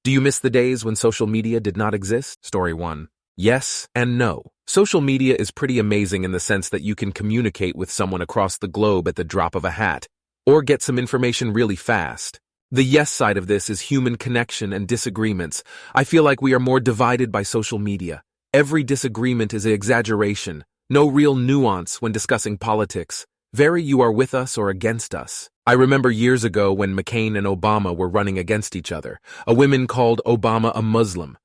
Do you miss the days when social media did not exist? Story 1. Yes and no. Social media is pretty amazing in the sense that you can communicate with someone across the globe at the drop of a hat, or get some information really fast. The yes side of this is human connection and disagreements. I feel like we are more divided by social media. Every disagreement is an exaggeration. No real nuance when discussing politics. Very you are with us or against us. I remember years ago when McCain and Obama were running against each other. A woman called Obama a Muslim.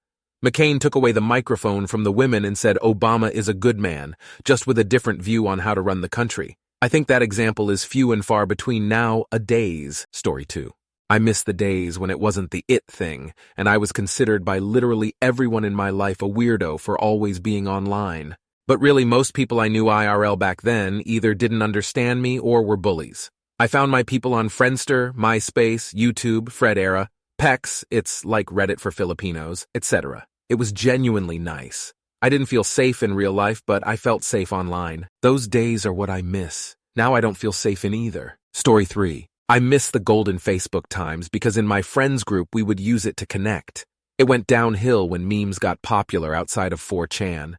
McCain took away the microphone from the women and said Obama is a good man, just with a different view on how to run the country. I think that example is few and far between nowadays. Story 2. I miss the days when it wasn't the it thing, and I was considered by literally everyone in my life a weirdo for always being online. But really, most people I knew IRL back then either didn't understand me or were bullies. I found my people on Friendster, MySpace, YouTube, Fred Era, Pex, it's like Reddit for Filipinos, etc. It was genuinely nice. I didn't feel safe in real life, but I felt safe online. Those days are what I miss. Now I don't feel safe in either. Story 3. I miss the golden Facebook times because in my friends group we would use it to connect. It went downhill when memes got popular outside of 4chan.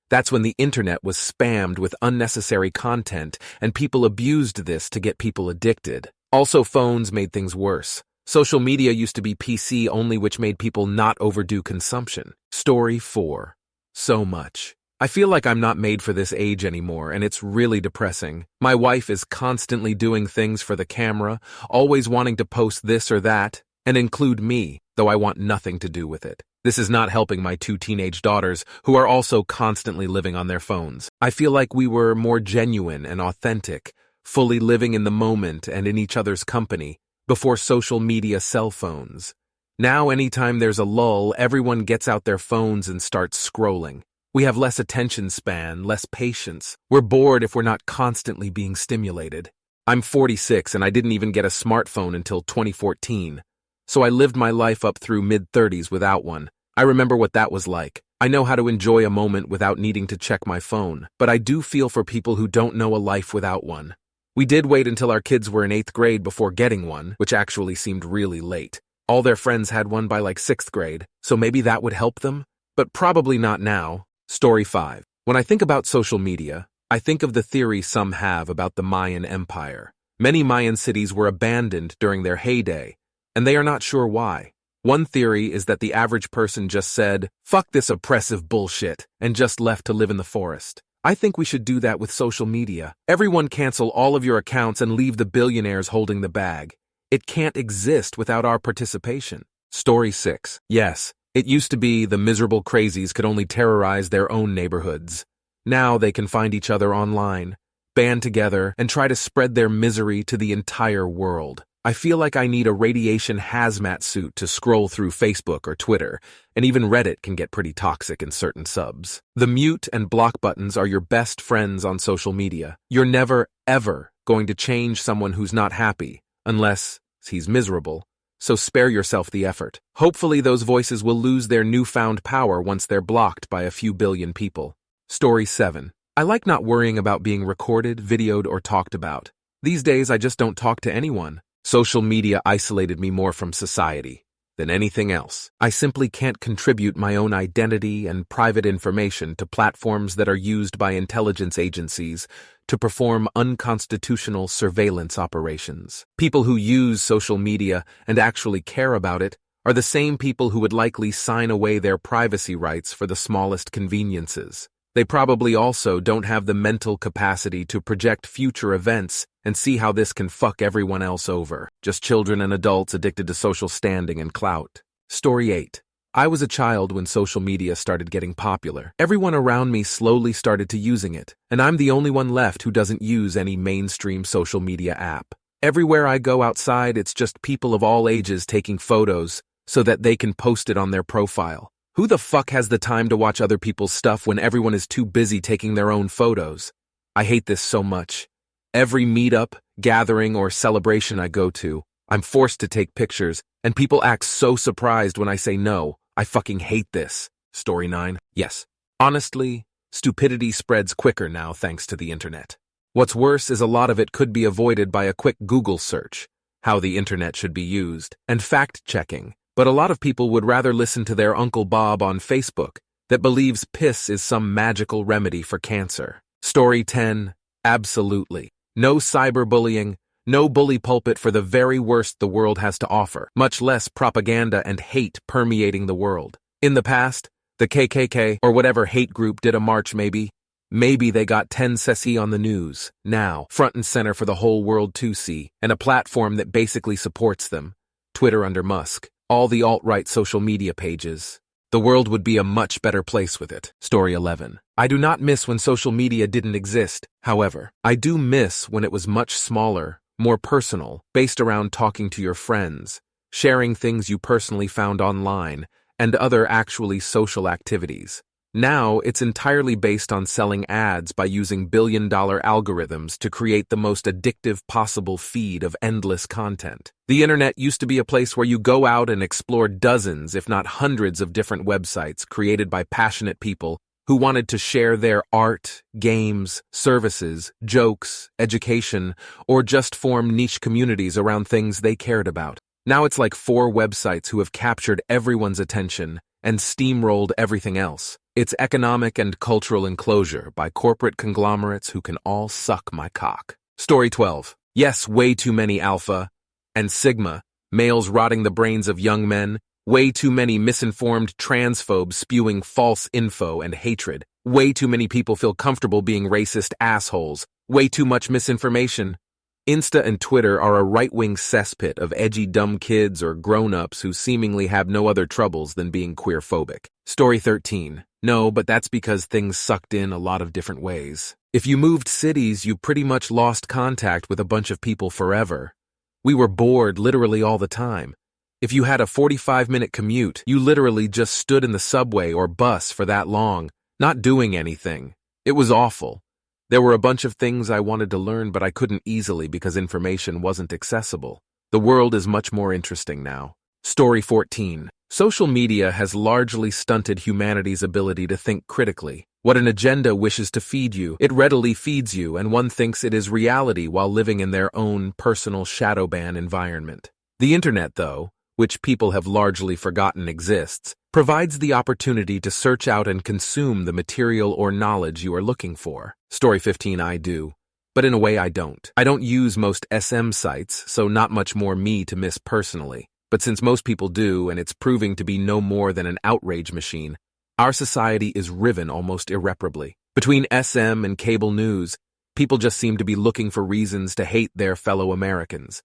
That's when the internet was spammed with unnecessary content and people abused this to get people addicted. Also, phones made things worse. Social media used to be PC only, which made people not overdo consumption. Story 4. So much. I feel like I'm not made for this age anymore, and it's really depressing. My wife is constantly doing things for the camera, always wanting to post this or that, and include me, though I want nothing to do with it. This is not helping my 2 teenage daughters, who are also constantly living on their phones. I feel like we were more genuine and authentic, fully living in the moment and in each other's company, before social media cell phones. Now, anytime there's a lull, everyone gets out their phones and starts scrolling. We have less attention span, less patience. We're bored if we're not constantly being stimulated. I'm 46 and I didn't even get a smartphone until 2014. So I lived my life up through mid-30s without one. I remember what that was like. I know how to enjoy a moment without needing to check my phone, but I do feel for people who don't know a life without one. We did wait until our kids were in 8th grade before getting one, which actually seemed really late. All their friends had one by like 6th grade, so maybe that would help them, but probably not now. Story 5. When I think about social media, I think of the theory some have about the Mayan Empire. Many Mayan cities were abandoned during their heyday, and they are not sure why. One theory is that the average person just said, "Fuck this oppressive bullshit," and just left to live in the forest. I think we should do that with social media. Everyone cancel all of your accounts and leave the billionaires holding the bag. It can't exist without our participation. Story 6. Yes, it used to be the miserable crazies could only terrorize their own neighborhoods. Now they can find each other online, band together, and try to spread their misery to the entire world. I feel like I need a radiation hazmat suit to scroll through Facebook or Twitter, and even Reddit can get pretty toxic in certain subs. The mute and block buttons are your best friends on social media. You're never, ever going to change someone who's not happy, unless he's miserable, so spare yourself the effort. Hopefully those voices will lose their newfound power once they're blocked by a few billion people. Story 7. I like not worrying about being recorded, videoed, or talked about. These days I just don't talk to anyone. Social media isolated me more from society than anything else. I simply can't contribute my own identity and private information to platforms that are used by intelligence agencies to perform unconstitutional surveillance operations. People who use social media and actually care about it are the same people who would likely sign away their privacy rights for the smallest conveniences. They probably also don't have the mental capacity to project future events and see how this can fuck everyone else over. Just children and adults addicted to social standing and clout. Story 8. I was a child when social media started getting popular. Everyone around me slowly started to using it, and I'm the only one left who doesn't use any mainstream social media app. Everywhere I go outside, it's just people of all ages taking photos so that they can post it on their profile. Who the fuck has the time to watch other people's stuff when everyone is too busy taking their own photos? I hate this so much. Every meetup, gathering, or celebration I go to, I'm forced to take pictures, and people act so surprised when I say no. I fucking hate this. Story 9. Yes. Honestly, stupidity spreads quicker now thanks to the internet. What's worse is a lot of it could be avoided by a quick Google search, how the internet should be used, and fact-checking. But a lot of people would rather listen to their Uncle Bob on Facebook that believes piss is some magical remedy for cancer. Story 10. Absolutely. No cyberbullying, no bully pulpit for the very worst the world has to offer, much less propaganda and hate permeating the world. In the past, the KKK or whatever hate group did a march maybe. Maybe they got 10 cc on the news, now, front and center for the whole world to see, and a platform that basically supports them. Twitter under Musk, all the alt-right social media pages. The world would be a much better place with it. Story 11. I do not miss when social media didn't exist, however. I do miss when it was much smaller, more personal, based around talking to your friends, sharing things you personally found online, and other actually social activities. Now, it's entirely based on selling ads by using billion-dollar algorithms to create the most addictive possible feed of endless content. The internet used to be a place where you go out and explore dozens, if not hundreds, of different websites created by passionate people who wanted to share their art, games, services, jokes, education, or just form niche communities around things they cared about. Now it's like 4 websites who have captured everyone's attention and steamrolled everything else. It's economic and cultural enclosure by corporate conglomerates who can all suck my cock. Story 12. Yes, way too many alpha and sigma, males rotting the brains of young men, way too many misinformed transphobes spewing false info and hatred, way too many people feel comfortable being racist assholes, way too much misinformation. Insta and Twitter are a right-wing cesspit of edgy dumb kids or grown-ups who seemingly have no other troubles than being queerphobic. Story 13. No, but that's because things sucked in a lot of different ways. If you moved cities, you pretty much lost contact with a bunch of people forever. We were bored literally all the time. If you had a 45-minute commute, you literally just stood in the subway or bus for that long, not doing anything. It was awful. There were a bunch of things I wanted to learn, but I couldn't easily because information wasn't accessible. The world is much more interesting now. Story 14. Social media has largely stunted humanity's ability to think critically. What an agenda wishes to feed you, it readily feeds you, and one thinks it is reality while living in their own personal shadowban environment. The internet, though, which people have largely forgotten exists, provides the opportunity to search out and consume the material or knowledge you are looking for. Story 15. I do. But in a way I don't. I don't use most SM sites, so not much more me to miss personally. But since most people do, and it's proving to be no more than an outrage machine, our society is riven almost irreparably. Between SM and cable news, people just seem to be looking for reasons to hate their fellow Americans.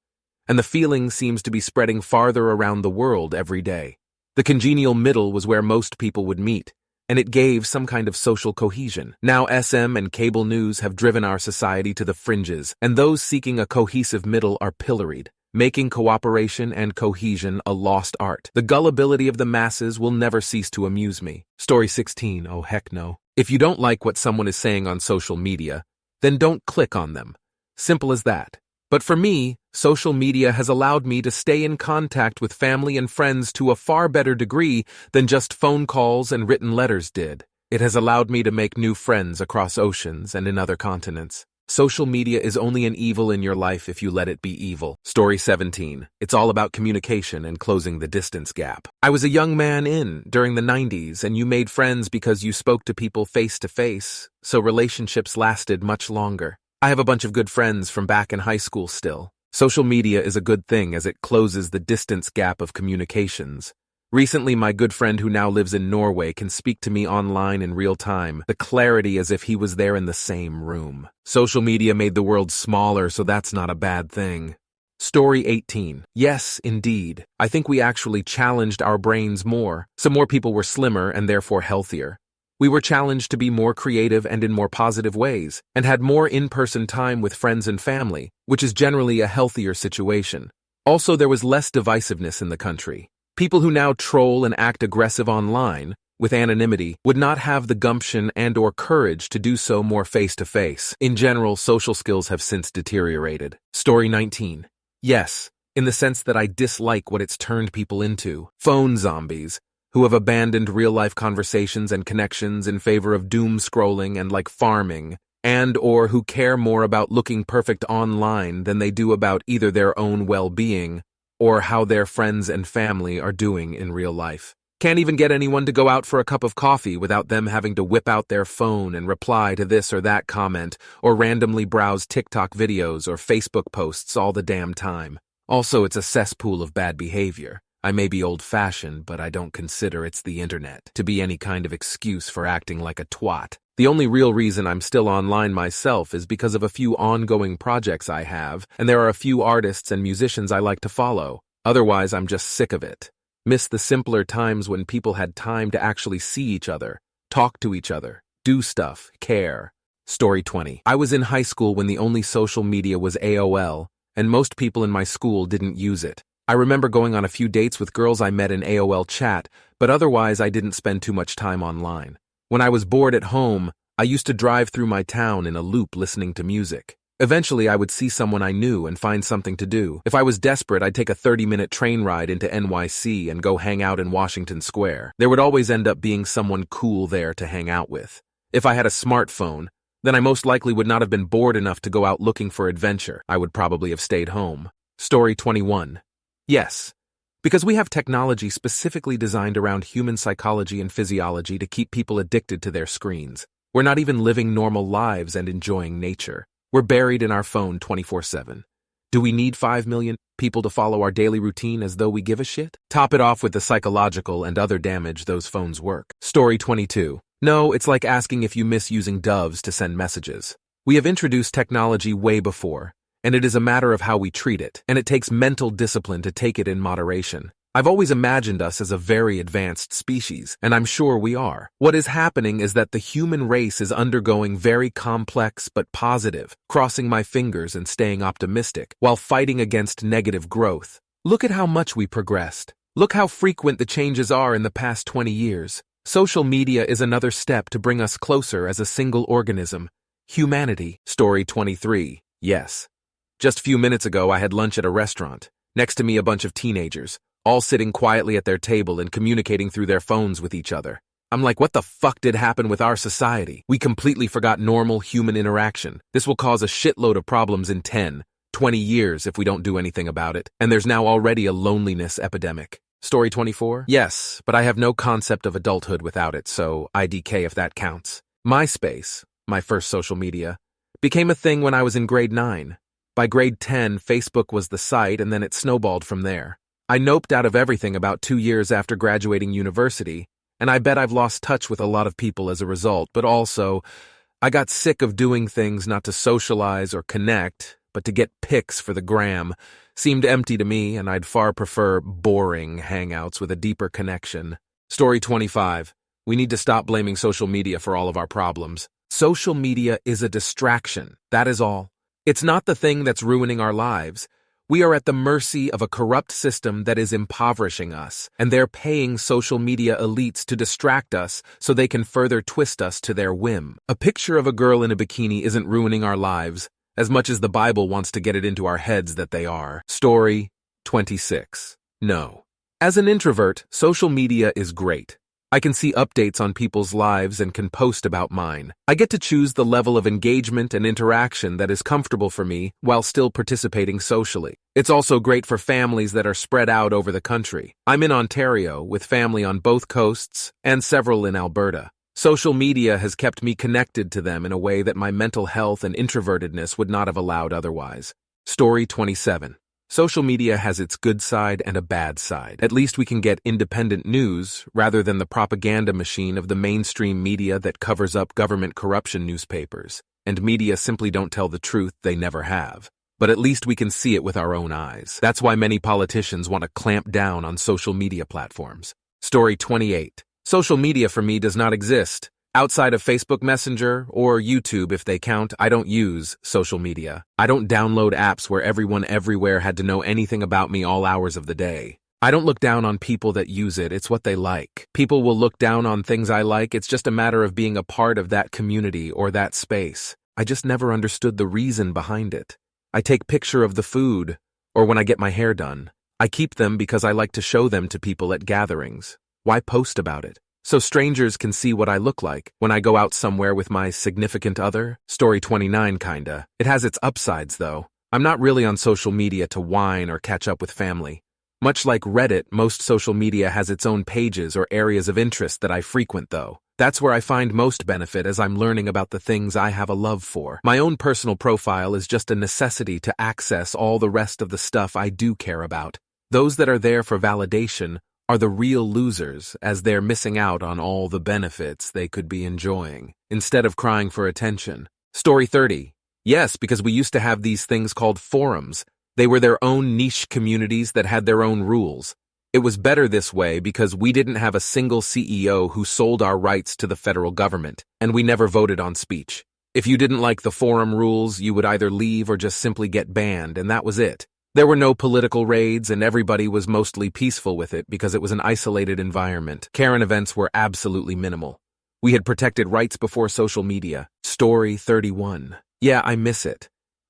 And the feeling seems to be spreading farther around the world every day. The congenial middle was where most people would meet, and it gave some kind of social cohesion. Now SM and cable news have driven our society to the fringes, and those seeking a cohesive middle are pilloried, making cooperation and cohesion a lost art. The gullibility of the masses will never cease to amuse me. Story 16. Oh heck no. If you don't like what someone is saying on social media, then don't click on them. Simple as that. But for me, social media has allowed me to stay in contact with family and friends to a far better degree than just phone calls and written letters did. It has allowed me to make new friends across oceans and in other continents. Social media is only an evil in your life if you let it be evil. Story 17. It's all about communication and closing the distance gap. I was a young man during the 90s, and you made friends because you spoke to people face to face, so relationships lasted much longer. I have a bunch of good friends from back in high school still. Social media is a good thing as it closes the distance gap of communications. Recently, my good friend who now lives in Norway can speak to me online in real time, the clarity as if he was there in the same room. Social media made the world smaller, so that's not a bad thing. Story 18. Yes, indeed. I think we actually challenged our brains more, so more people were slimmer and therefore healthier. We were challenged to be more creative and in more positive ways, and had more in-person time with friends and family, which is generally a healthier situation. Also, there was less divisiveness in the country. People who now troll and act aggressive online, with anonymity, would not have the gumption and/or courage to do so more face-to-face. In general, social skills have since deteriorated. Story 19. Yes, in the sense that I dislike what it's turned people into. Phone zombies, who have abandoned real-life conversations and connections in favor of doom scrolling and farming, and/or who care more about looking perfect online than they do about either their own well-being or how their friends and family are doing in real life. Can't even get anyone to go out for a cup of coffee without them having to whip out their phone and reply to this or that comment, or randomly browse TikTok videos or Facebook posts all the damn time. Also, it's a cesspool of bad behavior. I may be old-fashioned, but I don't consider it's the internet to be any kind of excuse for acting like a twat. The only real reason I'm still online myself is because of a few ongoing projects I have, and there are a few artists and musicians I like to follow. Otherwise, I'm just sick of it. Miss the simpler times when people had time to actually see each other, talk to each other, do stuff, care. Story 20. I was in high school when the only social media was AOL, and most people in my school didn't use it. I remember going on a few dates with girls I met in AOL chat, but otherwise I didn't spend too much time online. When I was bored at home, I used to drive through my town in a loop listening to music. Eventually, I would see someone I knew and find something to do. If I was desperate, I'd take a 30-minute train ride into NYC and go hang out in Washington Square. There would always end up being someone cool there to hang out with. If I had a smartphone, then I most likely would not have been bored enough to go out looking for adventure. I would probably have stayed home. Story 21. Yes, because we have technology specifically designed around human psychology and physiology to keep people addicted to their screens. We're not even living normal lives and enjoying nature. We're buried in our phone 24/7. Do we need 5 million people to follow our daily routine as though we give a shit? Top it off with the psychological and other damage those phones work. Story 22. No, it's like asking if you miss using doves to send messages. We have introduced technology way before, and it is a matter of how we treat it, and it takes mental discipline to take it in moderation. I've always imagined us as a very advanced species, and I'm sure we are. What is happening is that the human race is undergoing very complex but positive, crossing my fingers and staying optimistic, while fighting against negative growth. Look at how much we progressed. Look how frequent the changes are in the past 20 years. Social media is another step to bring us closer as a single organism. Humanity. Story 23. Yes. Just a few minutes ago, I had lunch at a restaurant. Next to me, a bunch of teenagers, all sitting quietly at their table and communicating through their phones with each other. I'm like, what the fuck did happen with our society? We completely forgot normal human interaction. This will cause a shitload of problems in 10, 20 years if we don't do anything about it. And there's now already a loneliness epidemic. Story 24? Yes, but I have no concept of adulthood without it, so IDK if that counts. MySpace, my first social media, became a thing when I was in grade 9. By grade 10, Facebook was the site, and then it snowballed from there. I noped out of everything about 2 years after graduating university, and I bet I've lost touch with a lot of people as a result, but also, I got sick of doing things not to socialize or connect, but to get pics for the gram. Seemed empty to me, and I'd far prefer boring hangouts with a deeper connection. Story 25. We need to stop blaming social media for all of our problems. Social media is a distraction, that is all. It's not the thing that's ruining our lives. We are at the mercy of a corrupt system that is impoverishing us, and they're paying social media elites to distract us so they can further twist us to their whim. A picture of a girl in a bikini isn't ruining our lives, as much as the Bible wants to get it into our heads that they are. Story 26. No. As an introvert, social media is great. I can see updates on people's lives and can post about mine. I get to choose the level of engagement and interaction that is comfortable for me while still participating socially. It's also great for families that are spread out over the country. I'm in Ontario with family on both coasts and several in Alberta. Social media has kept me connected to them in a way that my mental health and introvertedness would not have allowed otherwise. Story 27. Social media has its good side and a bad side. At least we can get independent news rather than the propaganda machine of the mainstream media that covers up government corruption newspapers. And media simply don't tell the truth, they never have. But at least we can see it with our own eyes. That's why many politicians want to clamp down on social media platforms. Story 28. Social media for me does not exist. Outside of Facebook Messenger or YouTube, if they count, I don't use social media. I don't download apps where everyone everywhere had to know anything about me all hours of the day. I don't look down on people that use it, it's what they like. People will look down on things I like, it's just a matter of being a part of that community or that space. I just never understood the reason behind it. I take picture of the food, or when I get my hair done. I keep them because I like to show them to people at gatherings. Why post about it? So strangers can see what I look like when I go out somewhere with my significant other. Story 29 kinda. It has its upsides though. I'm not really on social media to whine or catch up with family. Much like Reddit, most social media has its own pages or areas of interest that I frequent though. That's where I find most benefit as I'm learning about the things I have a love for. My own personal profile is just a necessity to access all the rest of the stuff I do care about. Those that are there for validation are the real losers, as they're missing out on all the benefits they could be enjoying, instead of crying for attention. Story 30. Yes, because we used to have these things called forums. They were their own niche communities that had their own rules. It was better this way because we didn't have a single CEO who sold our rights to the federal government, and we never voted on speech. If you didn't like the forum rules, you would either leave or just simply get banned, and that was it. There were no political raids, and everybody was mostly peaceful with it because it was an isolated environment. Karen events were absolutely minimal. We had protected rights before social media. Story 31. Yeah, I miss it.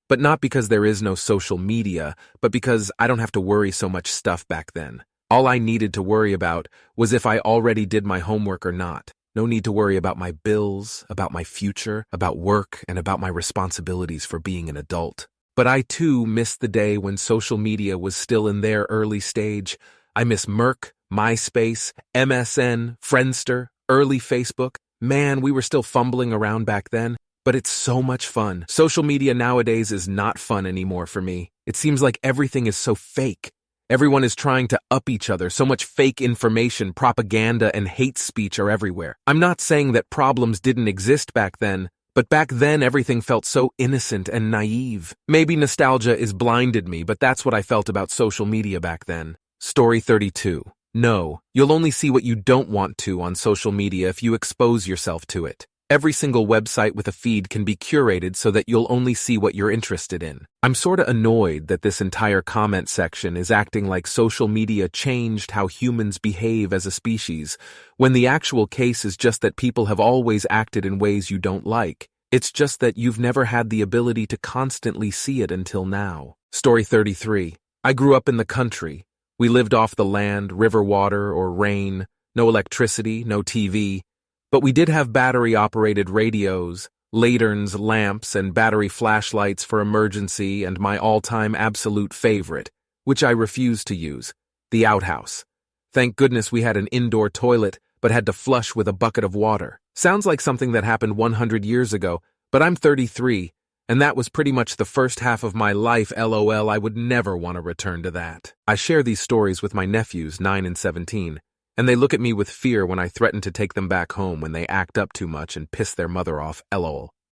But not because there is no social media, but because I don't have to worry so much stuff back then. All I needed to worry about was if I already did my homework or not. No need to worry about my bills, about my future, about work, and about my responsibilities for being an adult. But I too miss the day when social media was still in their early stage. I miss Merc, MySpace, MSN, Friendster, early Facebook. Man, we were still fumbling around back then. But it's so much fun. Social media nowadays is not fun anymore for me. It seems like everything is so fake. Everyone is trying to up each other. So much fake information, propaganda, and hate speech are everywhere. I'm not saying that problems didn't exist back then, but back then everything felt so innocent and naive. Maybe nostalgia is blinded me, but that's what I felt about social media back then. Story 32. No, you'll only see what you don't want to on social media if you expose yourself to it. Every single website with a feed can be curated so that you'll only see what you're interested in. I'm sorta annoyed that this entire comment section is acting like social media changed how humans behave as a species, when the actual case is just that people have always acted in ways you don't like. It's just that you've never had the ability to constantly see it until now. Story 33. I grew up in the country. We lived off the land, river water, or rain. No electricity, no TV. But we did have battery-operated radios, lanterns, lamps, and battery flashlights for emergency, and my all-time absolute favorite, which I refuse to use, the outhouse. Thank goodness we had an indoor toilet, but had to flush with a bucket of water. Sounds like something that happened 100 years ago, but I'm 33, and that was pretty much the first half of my life. LOL, I would never want to return to that. I share these stories with my nephews, 9 and 17. And they look at me with fear when I threaten to take them back home when they act up too much and piss their mother off. LOL.